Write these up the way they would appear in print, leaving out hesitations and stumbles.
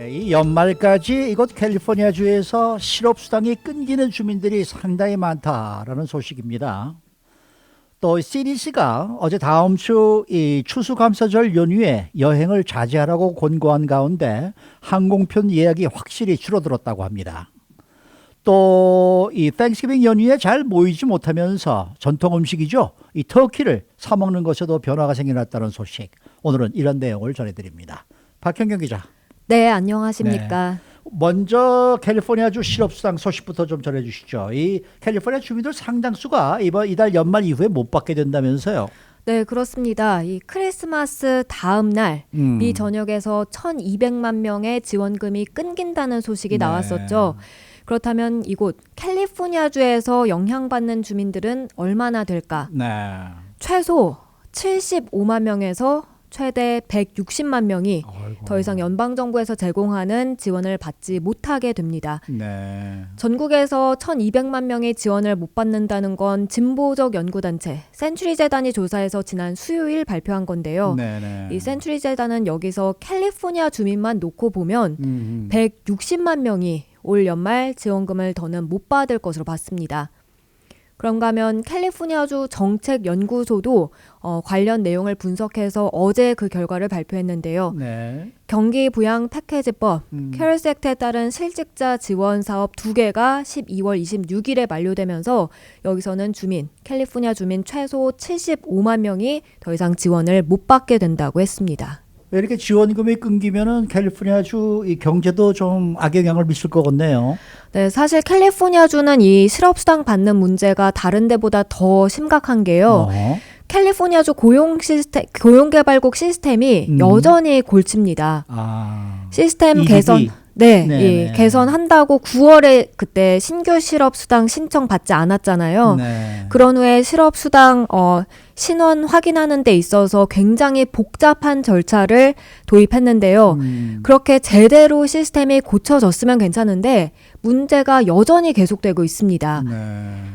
네, 이 연말까지 이곳 캘리포니아주에서 실업수당이 끊기는 주민들이 상당히 많다라는 소식입니다. 또 CDC가 어제 다음 주 이 추수감사절 연휴에 여행을 자제하라고 권고한 가운데 항공편 예약이 확실히 줄어들었다고 합니다. 또 이 땡스기빙 연휴에 잘 모이지 못하면서 전통 음식이죠. 이 터키를 사 먹는 것에도 변화가 생겨났다는 소식. 오늘은 이런 내용을 전해드립니다. 박현경 기자. 네, 안녕하십니까. 네. 먼저 캘리포니아주 실업수당 소식부터 좀 전해주시죠. 이 캘리포니아 주민들 상당수가 이달 연말 이후에 못 받게 된다면서요. 네, 그렇습니다. 이 크리스마스 다음 날 미 전역에서 1,200만 명의 지원금이 끊긴다는 소식이 네. 나왔었죠. 그렇다면 이곳 캘리포니아주에서 영향받는 주민들은 얼마나 될까? 네. 최소 75만 명에서 최대 160만 명이 아이고. 더 이상 연방정부에서 제공하는 지원을 받지 못하게 됩니다. 네. 전국에서 1,200만 명의 지원을 못 받는다는 건 진보적 연구단체 센츄리 재단이 조사해서 지난 수요일 발표한 건데요. 네네. 이 센츄리 재단은 여기서 캘리포니아 주민만 놓고 보면 160만 명이 올 연말 지원금을 더는 못 받을 것으로 봤습니다. 그런가 하면 캘리포니아주 정책연구소도 관련 내용을 분석해서 어제 그 결과를 발표했는데요. 네. 경기 부양 패키지법, 캐럴스 액트에 따른 실직자 지원 사업 2개가 12월 26일에 만료되면서 여기서는 캘리포니아 주민 최소 75만 명이 더 이상 지원을 못 받게 된다고 했습니다. 왜 이렇게 지원금이 끊기면은 캘리포니아주 이 경제도 좀 악영향을 미칠 것 같네요. 네, 사실 캘리포니아주는 이 실업수당 받는 문제가 다른 데보다 더 심각한 게요. 캘리포니아주 고용개발국 시스템이 여전히 골칩니다. 시스템 EDD. 개선, 네, 네네. 개선한다고 9월에 그때 신규 실업수당 신청 받지 않았잖아요. 네. 그런 후에 실업수당 신원 확인하는 데 있어서 굉장히 복잡한 절차를 도입했는데요. 그렇게 제대로 시스템이 고쳐졌으면 괜찮은데 문제가 여전히 계속되고 있습니다. 네.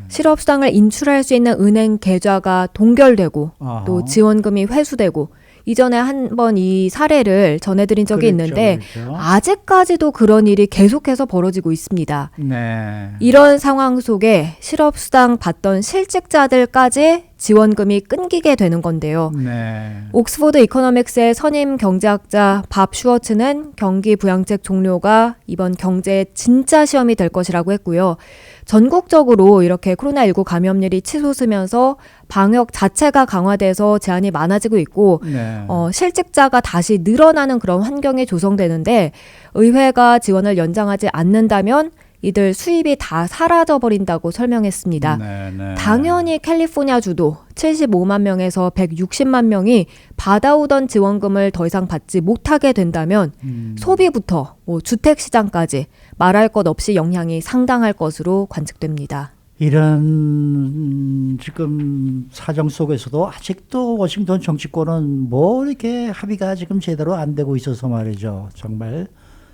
실업수당을 인출할 수 있는 은행 계좌가 동결되고 아하. 또 지원금이 회수되고 이전에 한번 이 사례를 전해드린 적이 있는데 그렇죠. 아직까지도 그런 일이 계속해서 벌어지고 있습니다. 네. 이런 상황 속에 실업수당 받던 실직자들까지 지원금이 끊기게 되는 건데요. 네. 옥스포드 이코노믹스의 선임 경제학자 밥 슈워츠는 경기 부양책 종료가 이번 경제의 진짜 시험이 될 것이라고 했고요. 전국적으로 이렇게 코로나19 감염률이 치솟으면서 방역 자체가 강화돼서 제한이 많아지고 있고 네. 실직자가 다시 늘어나는 그런 환경이 조성되는데 의회가 지원을 연장하지 않는다면 이들 수입이 다 사라져버린다고 설명했습니다. 네. 당연히 캘리포니아주도 75만 명에서 160만 명이 받아오던 지원금을 더 이상 받지 못하게 된다면 소비부터 주택시장까지 말할 것 없이 영향이 상당할 것으로 관측됩니다. 이런 지금 사정 속에서도 아직도 워싱턴 정치권은 뭐 이렇게 합의가 지금 제대로 안 되고 있어서 말이죠. 정말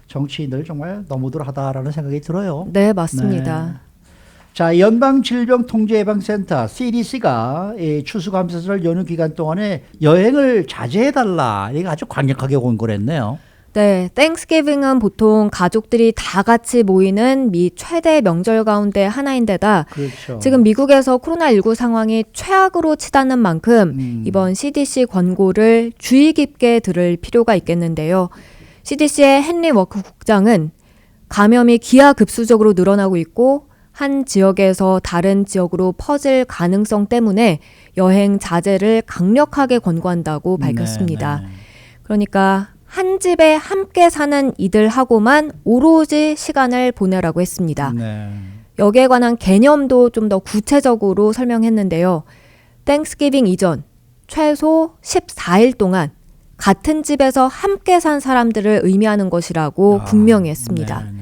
정치인들 정말 너무들 하다라는 생각이 들어요. 네, 맞습니다. 네. 자, 연방질병통제예방센터 CDC가 이 추수감사절 연휴 기간 동안에 여행을 자제해달라. 이게 아주 강력하게 권고했네요. 네, 땡스기빙은 보통 가족들이 다 같이 모이는 미 최대 명절 가운데 하나인데다 그렇죠. 지금 미국에서 코로나19 상황이 최악으로 치닫는 만큼 이번 CDC 권고를 주의 깊게 들을 필요가 있겠는데요. CDC의 헨리 워크 국장은 감염이 기하급수적으로 늘어나고 있고 한 지역에서 다른 지역으로 퍼질 가능성 때문에 여행 자제를 강력하게 권고한다고 밝혔습니다. 네. 그러니까 한 집에 함께 사는 이들하고만 오로지 시간을 보내라고 했습니다. 네. 여기에 관한 개념도 좀 더 구체적으로 설명했는데요. 땡스기빙 이전 최소 14일 동안 같은 집에서 함께 산 사람들을 의미하는 것이라고 분명히 했습니다. 네.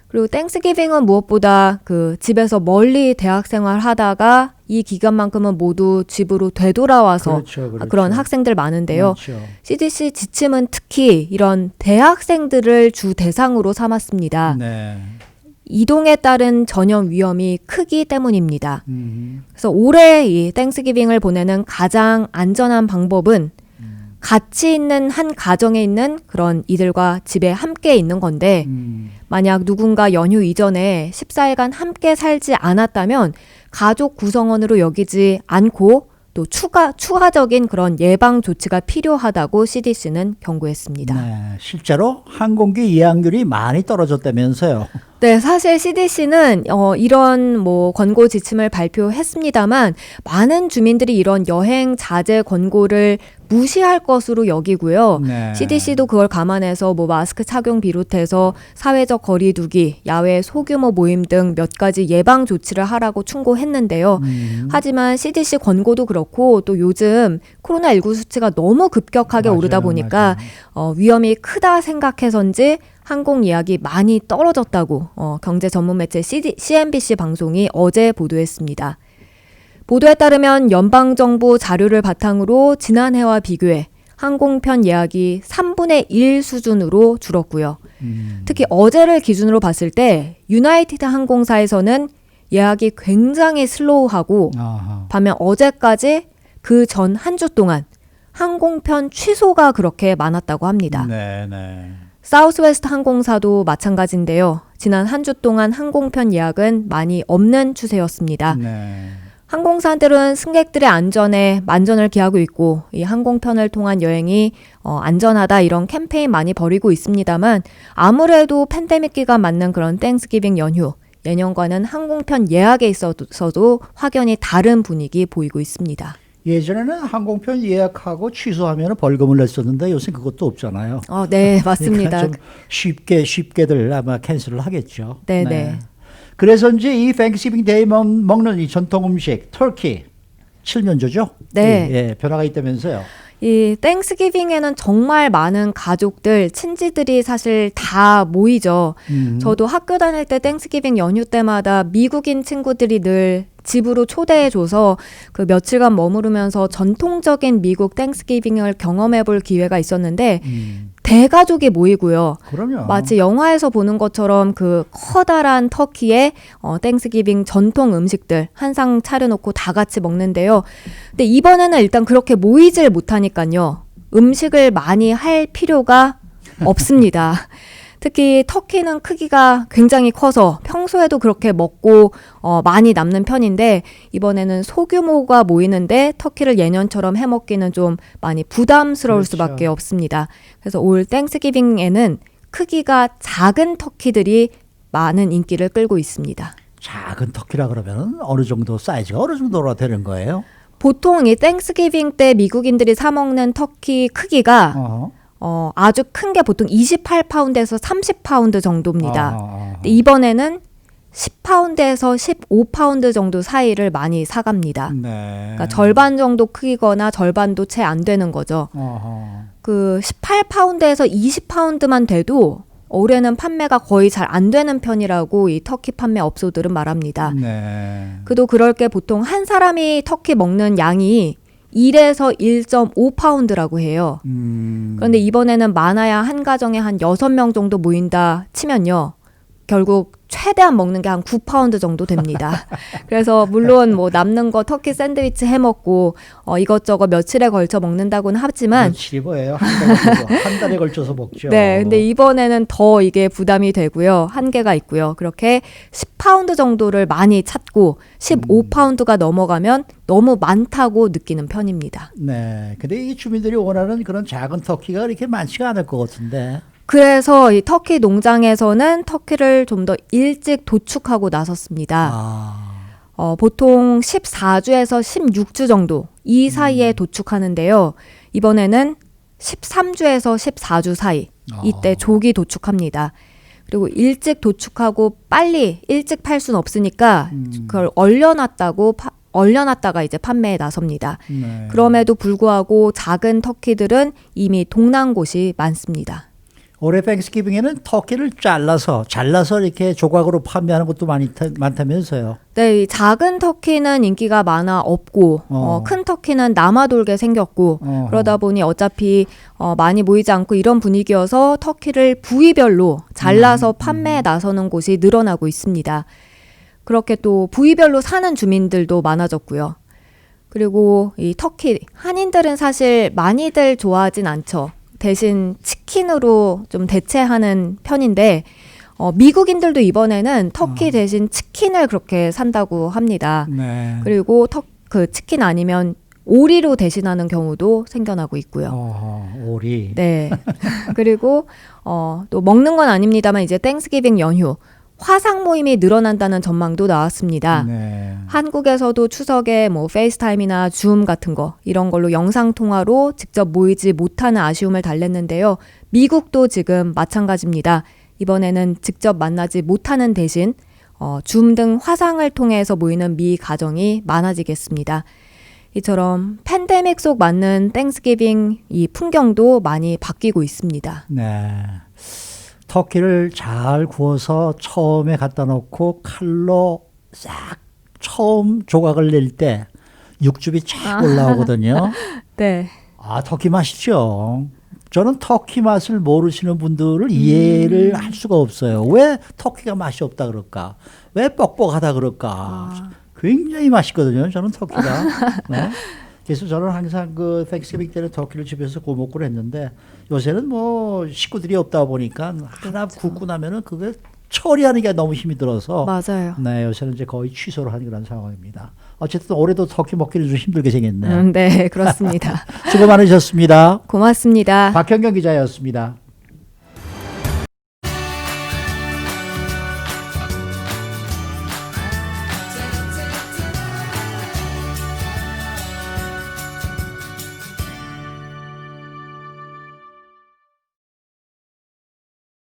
그리고 땡스기빙은 무엇보다 그 집에서 멀리 대학 생활 하다가 이 기간만큼은 모두 집으로 되돌아와서 그렇죠. 그런 학생들 많은데요. 그렇죠. CDC 지침은 특히 이런 대학생들을 주 대상으로 삼았습니다. 네. 이동에 따른 전염 위험이 크기 때문입니다. 그래서 올해 이 땡스기빙을 보내는 가장 안전한 방법은 같이 있는 한 가정에 있는 그런 이들과 집에 함께 있는 건데 만약 누군가 연휴 이전에 14일간 함께 살지 않았다면 가족 구성원으로 여기지 않고 또 추가적인 그런 예방 조치가 필요하다고 CDC는 경고했습니다. 네, 실제로 항공기 이양률이 많이 떨어졌다면서요. 네, 사실 CDC는 이런 뭐 권고 지침을 발표했습니다만 많은 주민들이 이런 여행 자제 권고를 무시할 것으로 여기고요. 네. CDC도 그걸 감안해서 뭐 마스크 착용 비롯해서 사회적 거리 두기, 야외 소규모 모임 등 몇 가지 예방 조치를 하라고 충고했는데요. 하지만 CDC 권고도 그렇고 또 요즘 코로나19 수치가 너무 급격하게 맞아요, 오르다 보니까 위험이 크다 생각해서인지 항공 예약이 많이 떨어졌다고 경제 전문 매체 CNBC 방송이 어제 보도했습니다. 보도에 따르면 연방정부 자료를 바탕으로 지난해와 비교해 항공편 예약이 3분의 1 수준으로 줄었고요. 특히 어제를 기준으로 봤을 때 유나이티드 항공사에서는 예약이 굉장히 슬로우하고 아하. 반면 어제까지 그 전 한 주 동안 항공편 취소가 그렇게 많았다고 합니다. 네, 네. 사우스웨스트 항공사도 마찬가지인데요. 지난 한 주 동안 항공편 예약은 많이 없는 추세였습니다. 네. 항공사들은 승객들의 안전에 만전을 기하고 있고 이 항공편을 통한 여행이 안전하다 이런 캠페인 많이 벌이고 있습니다만 아무래도 팬데믹 기간 맞는 그런 땡스기빙 연휴 예년과는 항공편 예약에 있어서도 확연히 다른 분위기 보이고 있습니다. 예전에는 항공편 예약하고 취소하면 벌금을 냈었는데 요새 그것도 없잖아요. 네, 맞습니다. 그러니까 좀 쉽게들 아마 캔슬을 하겠죠. 네. 그래서인지 이 땡스기빙 데이 먹는 이 전통 음식 터키 칠면조죠? 네. 예, 변화가 있다면서요. 이 땡스기빙에는 정말 많은 가족들, 친지들이 사실 다 모이죠. 저도 학교 다닐 때 땡스기빙 연휴 때마다 미국인 친구들이 늘 집으로 초대해줘서 그 며칠간 머무르면서 전통적인 미국 땡스기빙을 경험해볼 기회가 있었는데 대가족이 모이고요. 그럼요. 마치 영화에서 보는 것처럼 그 커다란 터키에 땡스기빙 전통 음식들 한 상 차려놓고 다 같이 먹는데요. 근데 이번에는 일단 그렇게 모이질 못하니까요. 음식을 많이 할 필요가 없습니다. 특히 터키는 크기가 굉장히 커서 평소에도 그렇게 먹고 많이 남는 편인데 이번에는 소규모가 모이는데 터키를 예년처럼 해먹기는 좀 많이 부담스러울 그렇죠. 수밖에 없습니다. 그래서 올 땡스기빙에는 크기가 작은 터키들이 많은 인기를 끌고 있습니다. 작은 터키라 그러면 어느 정도 사이즈가 어느 정도로 되는 거예요? 보통 이 땡스기빙 때 미국인들이 사 먹는 터키 크기가 아주 큰 게 보통 28파운드에서 30파운드 정도입니다. 근데 이번에는 10파운드에서 15파운드 정도 사이를 많이 사갑니다. 네. 그러니까 절반 정도 크기거나 절반도 채 안 되는 거죠. 그 18파운드에서 20파운드만 돼도 올해는 판매가 거의 잘 안 되는 편이라고 이 터키 판매 업소들은 말합니다. 네. 그도 그럴 게 보통 한 사람이 터키 먹는 양이 1에서 1.5파운드라고 해요. 그런데 이번에는 많아야 한 가정에 한 6명 정도 모인다 치면요. 결국 최대한 먹는 게 한 9파운드 정도 됩니다. 그래서 물론 뭐 남는 거 터키 샌드위치 해 먹고 이것저것 며칠에 걸쳐 먹는다고는 하지만 며칠이 뭐예요? 한 달에 걸쳐서 먹죠. 네, 근데 이번에는 더 이게 부담이 되고요. 한계가 있고요. 그렇게 10파운드 정도를 많이 찾고 15파운드가 넘어가면 너무 많다고 느끼는 편입니다. 네. 근데 이 주민들이 원하는 그런 작은 터키가 그렇게 많지가 않을 것 같은데. 그래서 이 터키 농장에서는 터키를 좀 더 일찍 도축하고 나섰습니다. 보통 14주에서 16주 정도 이 사이에 도축하는데요. 이번에는 13주에서 14주 사이 이때 조기 도축합니다. 그리고 일찍 도축하고 빨리 일찍 팔 수는 없으니까 그걸 얼려놨다가 이제 판매에 나섭니다. 네. 그럼에도 불구하고 작은 터키들은 이미 동난 곳이 많습니다. 올해 땡스기빙에는 터키를 잘라서 이렇게 조각으로 판매하는 것도 많다면서요. 네, 이 작은 터키는 인기가 많아 없고 큰 터키는 남아돌게 생겼고 그러다 보니 어차피 많이 모이지 않고 이런 분위기여서 터키를 부위별로 잘라서 판매에 나서는 곳이 늘어나고 있습니다. 그렇게 또 부위별로 사는 주민들도 많아졌고요. 그리고 이 터키 한인들은 사실 많이들 좋아하진 않죠. 대신 치킨으로 좀 대체하는 편인데 미국인들도 이번에는 터키 대신 치킨을 그렇게 산다고 합니다. 네. 그리고 그 치킨 아니면 오리로 대신하는 경우도 생겨나고 있고요. 오리. 네. 그리고 또 먹는 건 아닙니다만 이제 땡스기빙 연휴 화상 모임이 늘어난다는 전망도 나왔습니다. 네. 한국에서도 추석에 뭐 페이스타임이나 줌 같은 거 이런 걸로 영상 통화로 직접 모이지 못하는 아쉬움을 달랬는데요. 미국도 지금 마찬가지입니다. 이번에는 직접 만나지 못하는 대신 줌 등 화상을 통해서 모이는 미 가정이 많아지겠습니다. 이처럼 팬데믹 속 맞는 땡스기빙 이 풍경도 많이 바뀌고 있습니다. 네. 터키를 잘 구워서 처음에 갖다 놓고 칼로 싹 처음 조각을 낼 때 육즙이 쫙 올라오거든요. 네. 터키 맛이죠. 저는 터키 맛을 모르시는 분들을 이해를 할 수가 없어요. 왜 터키가 맛이 없다 그럴까? 왜 뻑뻑하다 그럴까? 굉장히 맛있거든요. 저는 터키가. 네. 그래서 저는 항상 그 땡스기빙 때는 터키를 집에서 구워 먹고 했는데 요새는 뭐 식구들이 없다 보니까 하나 굽고 나면은 그게 처리하는 게 너무 힘이 들어서 맞아요. 네, 요새는 이제 거의 취소를 하는 그런 상황입니다. 어쨌든 올해도 터키 먹기를 좀 힘들게 생겼네요. 네, 그렇습니다. 수고 많으셨습니다. 고맙습니다. 박현경 기자였습니다.